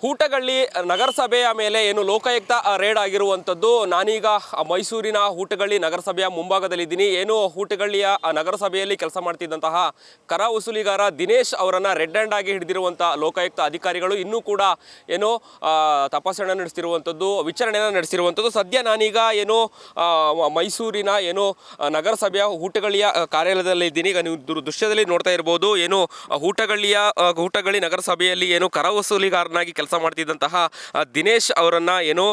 ಹೂಟಗಳ್ಳಿ ನಗರಸಭೆಯ ಮೇಲೆ ಏನು ಲೋಕಾಯುಕ್ತ ರೇಡ್ ಆಗಿರುವಂಥದ್ದು. ನಾನೀಗ ಮೈಸೂರಿನ ಹೂಟಗಳ್ಳಿ ನಗರಸಭೆಯ ಮುಂಭಾಗದಲ್ಲಿದ್ದೀನಿ. ಏನು ಹೂಟಗಳ್ಳಿಯ ನಗರಸಭೆಯಲ್ಲಿ ಕೆಲಸ ಮಾಡ್ತಿದ್ದಂತಹ ಕರ ವಸೂಲಿಗಾರ ದಿನೇಶ್ ಅವರನ್ನು ರೆಡ್ ಹ್ಯಾಂಡ್ ಆಗಿ ಹಿಡಿದಿರುವಂಥ ಲೋಕಾಯುಕ್ತ ಅಧಿಕಾರಿಗಳು ಇನ್ನೂ ಕೂಡ ಏನು ತಪಾಸಣೆ ನಡೆಸ್ತಿರುವಂಥದ್ದು, ವಿಚಾರಣೆಯನ್ನು ನಡೆಸಿರುವಂಥದ್ದು. ಸದ್ಯ ನಾನೀಗ ಏನು ಮೈಸೂರಿನ ಏನು ನಗರಸಭೆಯ ಹೂಟಗಳ್ಳಿಯ ಕಾರ್ಯಾಲಯದಲ್ಲಿದ್ದೀನಿ. ಈಗ ನೀವು ದೃಶ್ಯದಲ್ಲಿ ನೋಡ್ತಾ ಇರ್ಬೋದು. ಏನು ಹೂಟಗಳ್ಳಿ ನಗರಸಭೆಯಲ್ಲಿ ಏನು ಕರ ವಸೂಲಿಗಾರನಾಗಿ ಕೆಲಸ ಮಾಡ್ತಿದ್ದಂತಹ ದಿನೇಶ್ ಅವರನ್ನ ಏನು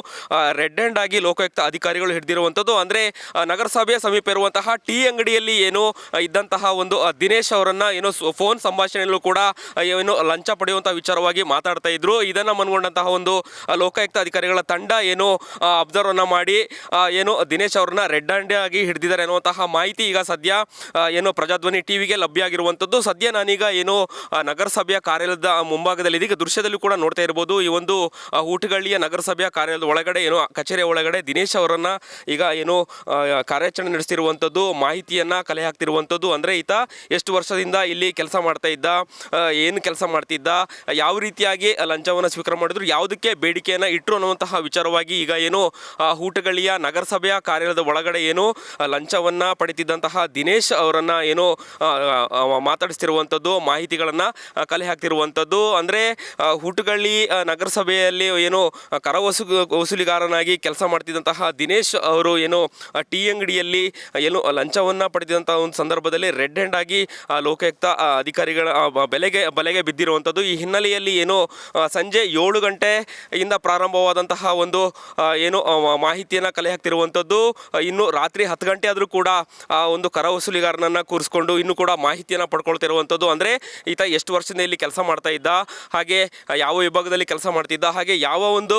ರೆಡ್ ಹ್ಯಾಂಡ್ ಆಗಿ ಲೋಕಾಯುಕ್ತ ಅಧಿಕಾರಿಗಳು ಹಿಡಿದಿರುವಂಥದ್ದು. ಅಂದರೆ ನಗರಸಭೆಯ ಸಮೀಪ ಇರುವಂತಹ ಟೀ ಅಂಗಡಿಯಲ್ಲಿ ಏನು ಇದ್ದಂತಹ ಒಂದು ದಿನೇಶ್ ಅವರನ್ನ ಏನು ಫೋನ್ ಸಂಭಾಷಣೆಯಲ್ಲೂ ಕೂಡ ಏನು ಲಂಚ ಪಡೆಯುವಂತಹ ವಿಚಾರವಾಗಿ ಮಾತಾಡ್ತಾ ಇದ್ರು. ಇದನ್ನ ಮನಗೊಂಡಂತಹ ಒಂದು ಲೋಕಾಯುಕ್ತ ಅಧಿಕಾರಿಗಳ ತಂಡ ಏನು ಅಬ್ಸರ್ವ್ ಅನ್ನ ಮಾಡಿ ಏನು ದಿನೇಶ್ ಅವರನ್ನ ರೆಡ್ ಹ್ಯಾಂಡ್ ಆಗಿ ಹಿಡಿದಿದ್ದಾರೆ ಅನ್ನುವಂತಹ ಮಾಹಿತಿ ಈಗ ಸದ್ಯ ಏನು ಪ್ರಜಾಧ್ವನಿ ಟಿವಿಗೆ ಲಭ್ಯ ಆಗಿರುವಂಥದ್ದು. ಸದ್ಯ ನಾನೀಗ ಏನು ನಗರಸಭೆಯ ಕಾರ್ಯಾಲಯದ ಮುಂಭಾಗದಲ್ಲಿ ಇದೀಗ ದೃಶ್ಯದಲ್ಲೂ ಕೂಡ ನೋಡ್ತಾ ಇರಬಹುದು. ಈ ಒಂದು ಹೂಟಗಳ್ಳಿಯ ನಗರಸಭೆಯ ಕಾರ್ಯಾಲಯದ ಒಳಗಡೆ ಏನು ಕಚೇರಿಯ ಒಳಗಡೆ ದಿನೇಶ್ ಅವರನ್ನ ಈಗ ಏನು ಕಾರ್ಯಾಚರಣೆ ನಡೆಸ್ತಿರುವಂಥದ್ದು, ಮಾಹಿತಿಯನ್ನ ಕಲೆ ಹಾಕ್ತಿರುವಂಥದ್ದು. ಅಂದ್ರೆ ಈತ ಎಷ್ಟು ವರ್ಷದಿಂದ ಇಲ್ಲಿ ಕೆಲಸ ಮಾಡ್ತಾ ಇದ್ದ, ಏನು ಕೆಲಸ ಮಾಡ್ತಿದ್ದ, ಯಾವ ರೀತಿಯಾಗಿ ಲಂಚವನ್ನು ಸ್ವೀಕಾರ ಮಾಡಿದ್ರು, ಯಾವುದಕ್ಕೆ ಬೇಡಿಕೆಯನ್ನ ಇಟ್ಟರು ಅನ್ನುವಂತಹ ವಿಚಾರವಾಗಿ ಈಗ ಏನು ಹೂಟಗಳ್ಳಿಯ ನಗರಸಭೆಯ ಕಾರ್ಯಾಲಯದ ಒಳಗಡೆ ಏನು ಲಂಚವನ್ನ ಪಡಿತಿದ್ದಂತಹ ದಿನೇಶ್ ಅವರನ್ನ ಏನು ಮಾತಾಡಿಸ್ತಿರುವಂಥದ್ದು, ಮಾಹಿತಿಗಳನ್ನ ಕಲೆ ಹಾಕ್ತಿರುವಂಥದ್ದು. ಅಂದ್ರೆ ಹೂಟಗಳ್ಳಿ ನಗರಸಭೆಯಲ್ಲಿ ಏನು ಕರ ವಸೂಲಿಗಾರನಾಗಿ ಕೆಲಸ ಮಾಡ್ತಿದ್ದಂತಹ ದಿನೇಶ್ ಅವರು ಏನು ಟೀ ಅಂಗಡಿಯಲ್ಲಿ ಏನು ಲಂಚವನ್ನು ಪಡೆದಿದ್ದಂತಹ ಒಂದು ಸಂದರ್ಭದಲ್ಲಿ ರೆಡ್ ಹ್ಯಾಂಡ್ ಆಗಿ ಲೋಕಾಯುಕ್ತ ಅಧಿಕಾರಿಗಳ ಬಲೆಗೆ ಬಿದ್ದಿರುವಂಥದ್ದು. ಈ ಹಿನ್ನೆಲೆಯಲ್ಲಿ ಏನು ಸಂಜೆ 7 ಗಂಟೆಯಿಂದ ಪ್ರಾರಂಭವಾದಂತಹ ಒಂದು ಏನು ಮಾಹಿತಿಯನ್ನು ಕಲೆ ಹಾಕ್ತಿರುವಂಥದ್ದು. ಇನ್ನು ರಾತ್ರಿ 10 ಗಂಟೆ ಆದರೂ ಕೂಡ ಆ ಒಂದು ಕರ ವಸೂಲಿಗಾರನನ್ನು ಕೂರಿಸ್ಕೊಂಡು ಇನ್ನೂ ಕೂಡ ಮಾಹಿತಿಯನ್ನು ಪಡ್ಕೊಳ್ತಿರುವಂಥದ್ದು. ಅಂದರೆ ಈತ ಎಷ್ಟು ವರ್ಷದಿಂದ ಇಲ್ಲಿ ಕೆಲಸ ಮಾಡ್ತಾ ಇದ್ದ, ಹಾಗೆ ಯಾವ ವಿಭಾಗದಲ್ಲಿ ಕೆಲಸ ಮಾಡ್ತಿದ್ದ, ಹಾಗೆ ಯಾವ ಒಂದು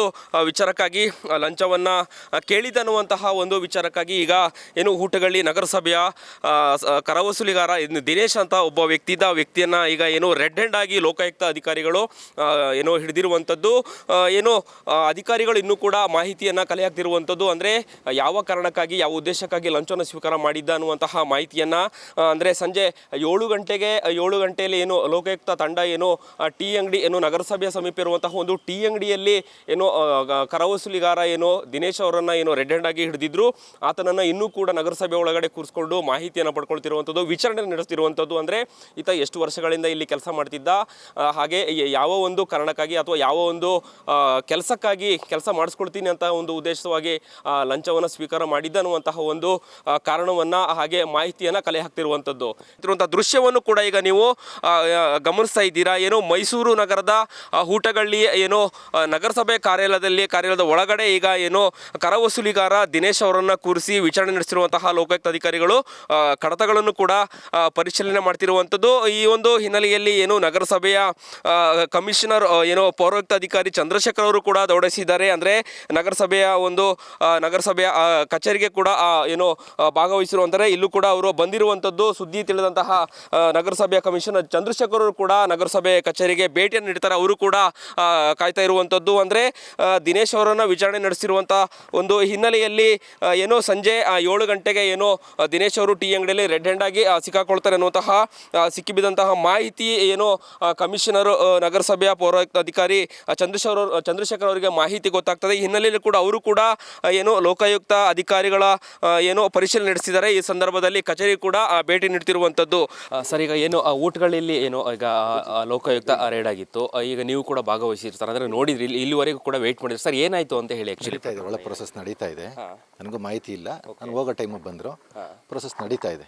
ವಿಚಾರಕ್ಕಾಗಿ ಲಂಚವನ್ನು ಕೇಳಿದ ಅನ್ನುವಂತಹ ಒಂದು ವಿಚಾರಕ್ಕಾಗಿ ಈಗ ಏನು ಹೂಟಗಳ್ಳಿ ನಗರಸಭೆಯ ಕರ ವಸೂಲಿಗಾರ ದಿನೇಶ್ ಅಂತ ಒಬ್ಬ ವ್ಯಕ್ತಿಯನ್ನು ಈಗ ಏನು ರೆಡ್ ಹ್ಯಾಂಡ್ ಆಗಿ ಲೋಕಾಯುಕ್ತ ಅಧಿಕಾರಿಗಳು ಏನೋ ಹಿಡಿದಿರುವಂಥದ್ದು. ಏನು ಅಧಿಕಾರಿಗಳು ಇನ್ನೂ ಕೂಡ ಮಾಹಿತಿಯನ್ನು ಕಲೆ ಹಾಕ್ತಿರುವಂಥದ್ದು. ಅಂದರೆ ಯಾವ ಕಾರಣಕ್ಕಾಗಿ, ಯಾವ ಉದ್ದೇಶಕ್ಕಾಗಿ ಲಂಚವನ್ನು ಸ್ವೀಕಾರ ಮಾಡಿದ್ದ ಅನ್ನುವಂತಹ ಮಾಹಿತಿಯನ್ನು ಅಂದರೆ ಸಂಜೆ 7 ಗಂಟೆಯಲ್ಲಿ ಏನು ಲೋಕಾಯುಕ್ತ ತಂಡ ಏನು ಟೀ ಅಂಗಡಿ ಏನು ನಗರಸಭೆಯ ಸಮೀಪ ಇರುವಂತಹ ಒಂದು ಟೀ ಅಂಗಡಿಯಲ್ಲಿ ಏನು ಕರ ವಸೂಲಿಗಾರ ಏನು ದಿನೇಶ್ ಅವರನ್ನು ಏನು ರೆಡ್ ಹ್ಯಾಂಡ್ ಆಗಿ ಹಿಡಿದಿದ್ರು. ಆತನನ್ನು ಇನ್ನೂ ಕೂಡ ನಗರಸಭೆ ಒಳಗಡೆ ಕೂರಿಸ್ಕೊಂಡು ಮಾಹಿತಿಯನ್ನು ಪಡ್ಕೊಳ್ತಿರುವಂಥದ್ದು, ವಿಚಾರಣೆ ನಡೆಸ್ತಿರುವಂಥದ್ದು. ಅಂದರೆ ಈತ ಎಷ್ಟು ವರ್ಷಗಳಿಂದ ಇಲ್ಲಿ ಕೆಲಸ ಮಾಡ್ತಿದ್ದ, ಹಾಗೆ ಯಾವ ಒಂದು ಕಾರಣಕ್ಕಾಗಿ ಅಥವಾ ಯಾವ ಒಂದು ಕೆಲಸಕ್ಕಾಗಿ ಕೆಲಸ ಮಾಡಿಸ್ಕೊಳ್ತೀನಿ ಅಂತ ಒಂದು ಉದ್ದೇಶವಾಗಿ ಲಂಚವನ್ನು ಸ್ವೀಕಾರ ಮಾಡಿದ್ದ ಅನ್ನುವಂತಹ ಒಂದು ಕಾರಣವನ್ನು ಹಾಗೆ ಮಾಹಿತಿಯನ್ನು ಕಲೆ ಹಾಕ್ತಿರುವಂಥದ್ದು. ಇರುವಂಥ ದೃಶ್ಯವನ್ನು ಕೂಡ ಈಗ ನೀವು ಗಮನಿಸ್ತಾ ಇದ್ದೀರಾ. ಏನು ಮೈಸೂರು ನಗರದ ಹೂಟಗಳ್ಳಿ ಏನು ನಗರಸಭೆ ಕಾರ್ಯಾಲಯದ ಒಳಗಡೆ ಈಗ ಏನು ಕರ ವಸೂಲಿಗಾರ ದಿನೇಶ್ ಅವರನ್ನ ಕೂರಿಸಿ ವಿಚಾರಣೆ ನಡೆಸಿರುವಂತಹ ಲೋಕಾಯುಕ್ತ ಅಧಿಕಾರಿಗಳು ಕಡತಗಳನ್ನು ಕೂಡ ಪರಿಶೀಲನೆ ಮಾಡ್ತಿರುವಂಥದ್ದು. ಈ ಒಂದು ಹಿನ್ನೆಲೆಯಲ್ಲಿ ಏನು ನಗರಸಭೆಯ ಕಮಿಷನರ್ ಏನು ಪೌರಾಯುಕ್ತ ಅಧಿಕಾರಿ ಚಂದ್ರಶೇಖರ್ ಅವರು ಕೂಡ ದೌಡಾಯಿಸಿದ್ದಾರೆ. ಅಂದರೆ ನಗರಸಭೆಯ ಕಚೇರಿಗೆ ಕೂಡ ಏನು ಭಾಗವಹಿಸಿರುವಂತಾರೆ. ಇಲ್ಲೂ ಕೂಡ ಅವರು ಬಂದಿರುವಂಥದ್ದು. ಸುದ್ದಿ ತಿಳಿದಂತಹ ನಗರಸಭೆಯ ಕಮಿಷನರ್ ಚಂದ್ರಶೇಖರ್ ಅವರು ಕೂಡ ನಗರಸಭೆ ಕಚೇರಿಗೆ ಭೇಟಿಯನ್ನು ನೀಡ್ತಾರೆ. ಅವರು ಕೂಡ ಕಾಯ್ತಾ ಇರುವಂಥದ್ದು. ಅಂದರೆ ದಿನೇಶ್ ಅವರನ್ನು ವಿಚಾರಣೆ ನಡೆಸಿರುವಂಥ ಒಂದು ಹಿನ್ನೆಲೆಯಲ್ಲಿ ಏನೋ ಸಂಜೆ 7 ಗಂಟೆಗೆ ಏನೋ ದಿನೇಶ್ ಅವರು ಟೀ ಅಂಗಡಿಯಲ್ಲಿ ರೆಡ್ ಹ್ಯಾಂಡ್ ಆಗಿ ಸಿಕ್ಕಾಕೊಳ್ತಾರೆ ಅನ್ನುವಂತಹ ಸಿಕ್ಕಿಬಿದ್ದಂತಹ ಮಾಹಿತಿ ಏನು ಕಮಿಷನರ್ ನಗರಸಭೆಯ ಪೌರಾಯುಕ್ತ ಅಧಿಕಾರಿ ಚಂದ್ರಶೇಖರ್ ಅವರಿಗೆ ಮಾಹಿತಿ ಗೊತ್ತಾಗ್ತದೆ. ಈ ಹಿನ್ನೆಲೆಯಲ್ಲಿ ಕೂಡ ಅವರು ಕೂಡ ಏನು ಲೋಕಾಯುಕ್ತ ಅಧಿಕಾರಿಗಳ ಏನೋ ಪರಿಶೀಲನೆ ನಡೆಸಿದ್ದಾರೆ. ಈ ಸಂದರ್ಭದಲ್ಲಿ ಕಚೇರಿ ಕೂಡ ಭೇಟಿ ನೀಡ್ತಿರುವಂಥದ್ದು. ಸರ್, ಈಗ ಏನು ಊಟಗಳಲ್ಲಿ ಏನು ಈಗ ಲೋಕಾಯುಕ್ತ ರೇಡ್ ಆಗಿತ್ತು, ಈಗ ನೀವು ಕೂಡ ಭಾಗವಹಿಸಿರ್ತಾರೆ, ಅಂದರೆ ನೋಡಿದ್ರಿ, ಇಲ್ಲಿವರೆಗೂ ಕೂಡ ವೇಟ್ ಮಾಡಿದ್ರು. ಸರ್, ಏನಾಯ್ತು ಅಂತ ಹೇಳಿ? ಆ್ಯಕ್ಚುಲಿ ಒಳ್ಳೆ ಪ್ರೊಸೆಸ್ ನಡೀತಾ ಇದೆ. ನನಗೂ ಮಾಹಿತಿ ಇಲ್ಲ, ನಾನು ಹೋಗೋ ಟೈಮಿಗೆ ಬಂದರು. ಪ್ರೊಸೆಸ್ ನಡೀತಾ ಇದೆ.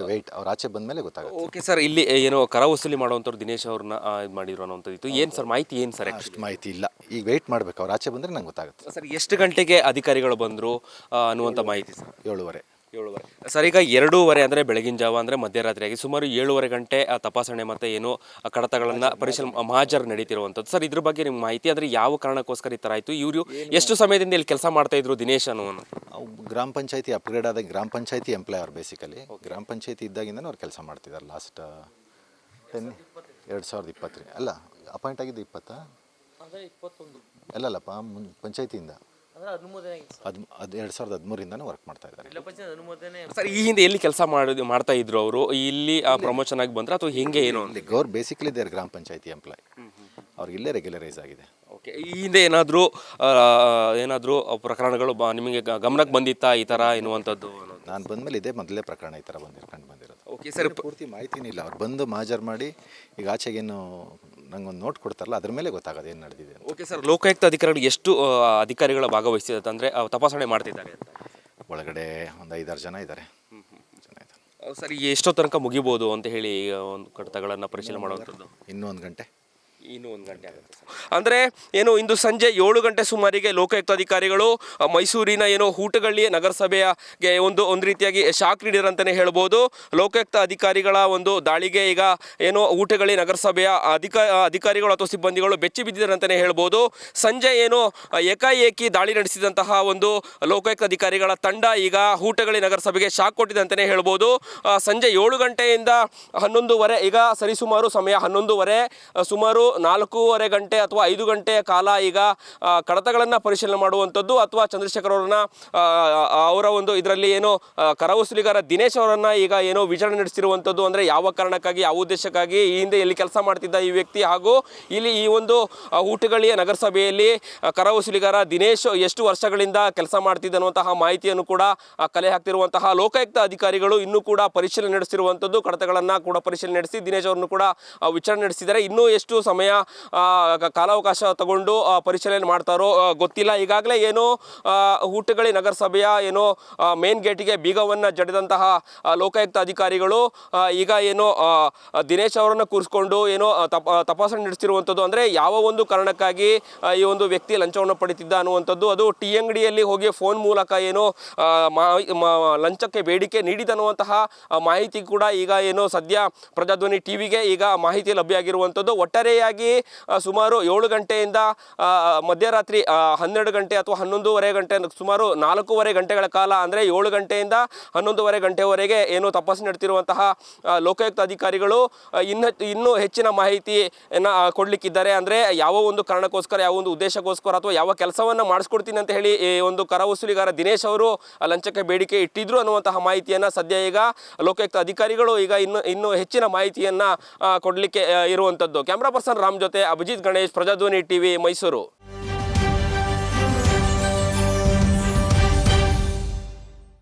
ವೇಟ್ ಅವ್ರು ಆಚೆ ಬಂದ ಮೇಲೆ ಗೊತ್ತಾಗುತ್ತೆ. ಓಕೆ ಸರ್, ಇಲ್ಲಿ ಏನು ಕರ ವಸೂಲಿ ಮಾಡುವಂಥವ್ರು ದಿನೇಶ್ ಅವ್ರನ್ನ ಇದು ಮಾಡಿದ್ರು ಅನ್ನೋಂಥದ್ದು ಏನು ಸರ್ ಮಾಹಿತಿ? ಏನು ಸರ್? ಅಷ್ಟು ಮಾಹಿತಿ ಇಲ್ಲ, ಈಗ ವೇಟ್ ಮಾಡಬೇಕು. ಅವ್ರು ಆಚೆ ಬಂದರೆ ನಂಗೆ ಗೊತ್ತಾಗುತ್ತೆ. ಸರ್, ಎಷ್ಟು ಗಂಟೆಗೆ ಅಧಿಕಾರಿಗಳು ಬಂದರು ಅನ್ನುವಂಥ ಮಾಹಿತಿ? ಸರ್, 7:30. ಸರ್, ಈಗ 2:30 ಅಂದರೆ ಬೆಳಗಿನ ಜಾವ, ಅಂದರೆ ಮಧ್ಯರಾತ್ರಿಯಾಗಿ ಸುಮಾರು 7:30 ಗಂಟೆ ತಪಾಸಣೆ ಮತ್ತು ಏನು ಕಡತಗಳನ್ನು ಪರಿಶೀಲನೆ ಮಹಾಜರು ನಡೀತಿರುವಂಥದ್ದು. ಸರ್, ಇದ್ರ ಬಗ್ಗೆ ನಿಮ್ಗೆ ಮಾಹಿತಿ? ಅಂದರೆ ಯಾವ ಕಾರಣಕ್ಕೋಸ್ಕರ ಈ ಥರ ಆಯಿತು? ಇವರು ಎಷ್ಟು ಸಮಯದಿಂದ ಇಲ್ಲಿ ಕೆಲಸ ಮಾಡ್ತಾ ಇದ್ರು ದಿನೇಶ್ ಅನ್ನೋನು? ಗ್ರಾಮ ಪಂಚಾಯತಿ ಅಪ್ಗ್ರೇಡ್ ಆದ ಗ್ರಾಮ ಪಂಚಾಯತಿ ಎಂಪ್ಲಾಯರ್. ಬೇಸಿಕಲಿ ಗ್ರಾಮ ಪಂಚಾಯತಿ ಇದ್ದಾಗಿಂದನೂ ಅವ್ರು ಕೆಲಸ ಮಾಡ್ತಿದ್ದಾರೆ. ಲಾಸ್ಟ್ 2020 ಅಲ್ಲ, ಅಪಾಯಿಂಟ್ ಆಗಿದ್ದು 20 ಅಲ್ಲಲ್ಲಪ್ಪ, ಪಂಚಾಯತಿಯಿಂದ 2013 ವರ್ಕ್ ಮಾಡ್ತಾ ಇದ್ದಾರೆ. ಸರ್, ಈ ಹಿಂದೆ ಎಲ್ಲಿ ಕೆಲಸ ಮಾಡ್ತಾ ಇದ್ರು ಅವರು? ಇಲ್ಲಿ ಪ್ರಮೋಷನ್ ಆಗಿ ಬಂದ್ರೆ ಅಥವಾ ಹೆಂಗೆ ಏನು? ಗೌರ್ ಬೇಸಿಕಲಿ ದೇರ್ ಗ್ರಾಮ ಪಂಚಾಯತಿ ಎಂಪ್ಲಾಯ್. ಅವ್ರಿಗೆ ಇಲ್ಲೇ ರೆಗ್ಯುಲರೈಸ್ ಆಗಿದೆ. ಓಕೆ, ಈ ಹಿಂದೆ ಏನಾದರೂ ಪ್ರಕರಣಗಳು ನಿಮಗೆ ಗಮನಕ್ಕೆ ಬಂದಿತ್ತಾ ಈ ಥರ ಎನ್ನುವಂಥದ್ದು ಅನ್ನೋದು? ನಾನು ಬಂದಮೇಲೆ ಇದೇ ಮೊದಲೇ ಪ್ರಕರಣ ಈ ಥರ ಬಂದಿರೋದು. ಓಕೆ ಸರ್, ಪೂರ್ತಿ ಮಾಹಿತಿನೇ ಇಲ್ಲ. ಅವ್ರು ಬಂದು ಮಾಜರ್ ಮಾಡಿ ಈಗ ಆಚೆಗೇನು ನಂಗೊಂದು ನೋಟ್ ಕೊಡ್ತಾರಲ್ಲ ಅದ್ರ ಮೇಲೆ ಗೊತ್ತಾಗೋದು ಏನು ನಡೆದಿದೆ ಅಂತ. ಓಕೆ ಸರ್, ಲೋಕಾಯುಕ್ತ ಅಧಿಕಾರಿಗಳು ಎಷ್ಟು ಅಧಿಕಾರಿಗಳ ಭಾಗವಹಿಸಿದ ಅಂದರೆ ತಪಾಸಣೆ ಮಾಡ್ತಿದ್ದಾರೆ ಅಂತ? ಒಳಗಡೆ ಒಂದು 5-6 ಜನ ಇದ್ದಾರೆ. ಸರ್, ಎಷ್ಟೋ ತನಕ ಮುಗಿಬೋದು ಅಂತ ಹೇಳಿ ಒಂದು ಕಡತಗಳನ್ನು ಪರಿಶೀಲನೆ ಮಾಡುವಂಥದ್ದು? ಇನ್ನೂ 1 ಗಂಟೆ. ಇನ್ನೂ 1 ಗಂಟೆ ಆಗುತ್ತೆ ಸರ್. ಅಂದರೆ ಏನು ಇಂದು ಸಂಜೆ 7 ಗಂಟೆ ಸುಮಾರಿಗೆ ಲೋಕಾಯುಕ್ತ ಅಧಿಕಾರಿಗಳು ಮೈಸೂರಿನ ಏನು ಹೂಟಗಳ್ಳಿ ನಗರಸಭೆಗೆ ಒಂದು ರೀತಿಯಾಗಿ ಶಾಕ್ ನೀಡಿರಂತಲೇ ಹೇಳ್ಬೋದು. ಲೋಕಾಯುಕ್ತ ಅಧಿಕಾರಿಗಳ ಒಂದು ದಾಳಿಗೆ ಈಗ ಏನು ಹೂಟಗಳ್ಳಿ ನಗರಸಭೆಯ ಅಧಿಕಾರಿಗಳು ಅಥವಾ ಸಿಬ್ಬಂದಿಗಳು ಬೆಚ್ಚಿ ಬಿದ್ದಿದ್ದಾರಂತಲೇ ಹೇಳ್ಬೋದು. ಸಂಜೆ ಏನು ಏಕಾಏಕಿ ದಾಳಿ ನಡೆಸಿದಂತಹ ಒಂದು ಲೋಕಾಯುಕ್ತ ಅಧಿಕಾರಿಗಳ ತಂಡ ಈಗ ಹೂಟಗಳ್ಳಿ ನಗರಸಭೆಗೆ ಶಾಕ್ ಕೊಟ್ಟಿದೆ ಅಂತಲೇ ಹೇಳ್ಬೋದು. ಸಂಜೆ 7 ಗಂಟೆಯಿಂದ 11:30, ಈಗ ಸರಿಸುಮಾರು ಸಮಯ 11:30, ಸುಮಾರು 4:15 ಗಂಟೆ ಅಥವಾ 5 ಗಂಟೆಯ ಕಾಲ ಈಗ ಕಡತಗಳನ್ನು ಪರಿಶೀಲನೆ ಮಾಡುವಂಥದ್ದು ಅಥವಾ ಚಂದ್ರಶೇಖರ್ ಅವರ ಒಂದು ಇದರಲ್ಲಿ ಏನು ಕರವಸೂಲಿಗಾರ ದಿನೇಶ್ ಅವರನ್ನು ಈಗ ಏನೋ ವಿಚಾರಣೆ ನಡೆಸಿರುವಂಥದ್ದು. ಅಂದರೆ ಯಾವ ಕಾರಣಕ್ಕಾಗಿ, ಯಾವ ಉದ್ದೇಶಕ್ಕಾಗಿ, ಈ ಹಿಂದೆ ಎಲ್ಲಿ ಕೆಲಸ ಮಾಡ್ತಿದ್ದ ಈ ವ್ಯಕ್ತಿ, ಹಾಗೂ ಇಲ್ಲಿ ಈ ಒಂದು ಹೂಟಗಳ್ಳಿಯ ನಗರಸಭೆಯಲ್ಲಿ ಕರವಸೂಲಿಗಾರ ದಿನೇಶ್ ಎಷ್ಟು ವರ್ಷಗಳಿಂದ ಕೆಲಸ ಮಾಡ್ತಿದ್ದ ಅನ್ನುವಂತಹ ಮಾಹಿತಿಯನ್ನು ಕೂಡ ಕಲೆ ಹಾಕ್ತಿರುವಂತಹ ಲೋಕಾಯುಕ್ತ ಅಧಿಕಾರಿಗಳು ಇನ್ನೂ ಕೂಡ ಪರಿಶೀಲನೆ ನಡೆಸಿರುವಂಥದ್ದು. ಕಡತಗಳನ್ನು ಕೂಡ ಪರಿಶೀಲನೆ ನಡೆಸಿ ದಿನೇಶ್ ಅವರನ್ನು ಕೂಡ ವಿಚಾರಣೆ ನಡೆಸಿದ್ದಾರೆ. ಇನ್ನೂ ಎಷ್ಟು ಸಮಯ ಕಾಲಾವಕಾಶ ತಗೊಂಡು ಪರಿಶೀಲನೆ ಮಾಡ್ತಾರೋ ಗೊತ್ತಿಲ್ಲ. ಈಗಾಗಲೇ ಏನು ಹೂಟಗಳ್ಳಿ ನಗರಸಭೆಯ ಏನು ಮೇನ್ ಗೇಟಿಗೆ ಬೀಗವನ್ನು ಜಡಿದಂತಹ ಲೋಕಾಯುಕ್ತ ಅಧಿಕಾರಿಗಳು ಈಗ ಏನು ದಿನೇಶ್ ಅವರನ್ನು ಕೂರಿಸ್ಕೊಂಡು ಏನೋ ತಪಾಸಣೆ ನಡೆಸಿರುವಂಥದ್ದು. ಅಂದರೆ ಯಾವ ಒಂದು ಕಾರಣಕ್ಕಾಗಿ ಈ ಒಂದು ವ್ಯಕ್ತಿ ಲಂಚವನ್ನು ಪಡಿತಿದ್ದ ಅನ್ನುವಂಥದ್ದು, ಅದು ಟೀ ಅಂಗಡಿಯಲ್ಲಿ ಹೋಗಿ ಫೋನ್ ಮೂಲಕ ಏನು ಲಂಚಕ್ಕೆ ಬೇಡಿಕೆ ನೀಡಿದನ್ನುವಂತಹ ಮಾಹಿತಿ ಕೂಡ ಈಗ ಏನು ಸದ್ಯ ಪ್ರಜಾಧ್ವನಿ ಟಿವಿಗೆ ಈಗ ಮಾಹಿತಿ ಲಭ್ಯ ಆಗಿರುವಂಥದ್ದು. ಒಟ್ಟಾರೆಯಾಗಿ ಸುಮಾರು 7 ಗಂಟೆಯಿಂದ ಮಧ್ಯರಾತ್ರಿ 12 ಗಂಟೆ ಅಥವಾ 11:30 ಗಂಟೆ, ಸುಮಾರು 4:15 ಗಂಟೆಗಳ ಕಾಲ, ಅಂದರೆ 7 ಗಂಟೆಯಿಂದ 11:30 ಗಂಟೆವರೆಗೆ ಏನು ತಪಾಸಣೆ ನಡೆತಿರುವಂತಹ ಲೋಕಾಯುಕ್ತ ಅಧಿಕಾರಿಗಳು ಇನ್ನೂ ಹೆಚ್ಚಿನ ಮಾಹಿತಿಯನ್ನು ಕೊಡಲಿಕ್ಕಿದ್ದಾರೆ. ಅಂದರೆ ಯಾವ ಒಂದು ಕಾರಣಕ್ಕೋಸ್ಕರ, ಯಾವ ಒಂದು ಉದ್ದೇಶಕ್ಕೋಸ್ಕರ ಅಥವಾ ಯಾವ ಕೆಲಸವನ್ನು ಮಾಡಿಸ್ಕೊಡ್ತೀನಿ ಅಂತ ಹೇಳಿ ಈ ಒಂದು ಕರವಸೂಲಿಗಾರ ದಿನೇಶ್ ಅವರು ಲಂಚಕ್ಕೆ ಬೇಡಿಕೆ ಇಟ್ಟಿದ್ರು ಅನ್ನುವಂತಹ ಮಾಹಿತಿಯನ್ನು ಸದ್ಯ ಈಗ ಲೋಕಾಯುಕ್ತ ಅಧಿಕಾರಿಗಳು ಈಗ ಇನ್ನೂ ಹೆಚ್ಚಿನ ಮಾಹಿತಿಯನ್ನು ಕೊಡಲಿಕ್ಕೆ ಇರುವಂಥದ್ದು. ಕ್ಯಾಮ್ರಾ ಪರ್ಸನ್ ರಾಮ್ ಜೊತೆ ಅಭಿಜಿತ್ ಗಣೇಶ್, ಪ್ರಜಾಧ್ವನಿ ಟಿವಿ, ಮೈಸೂರು.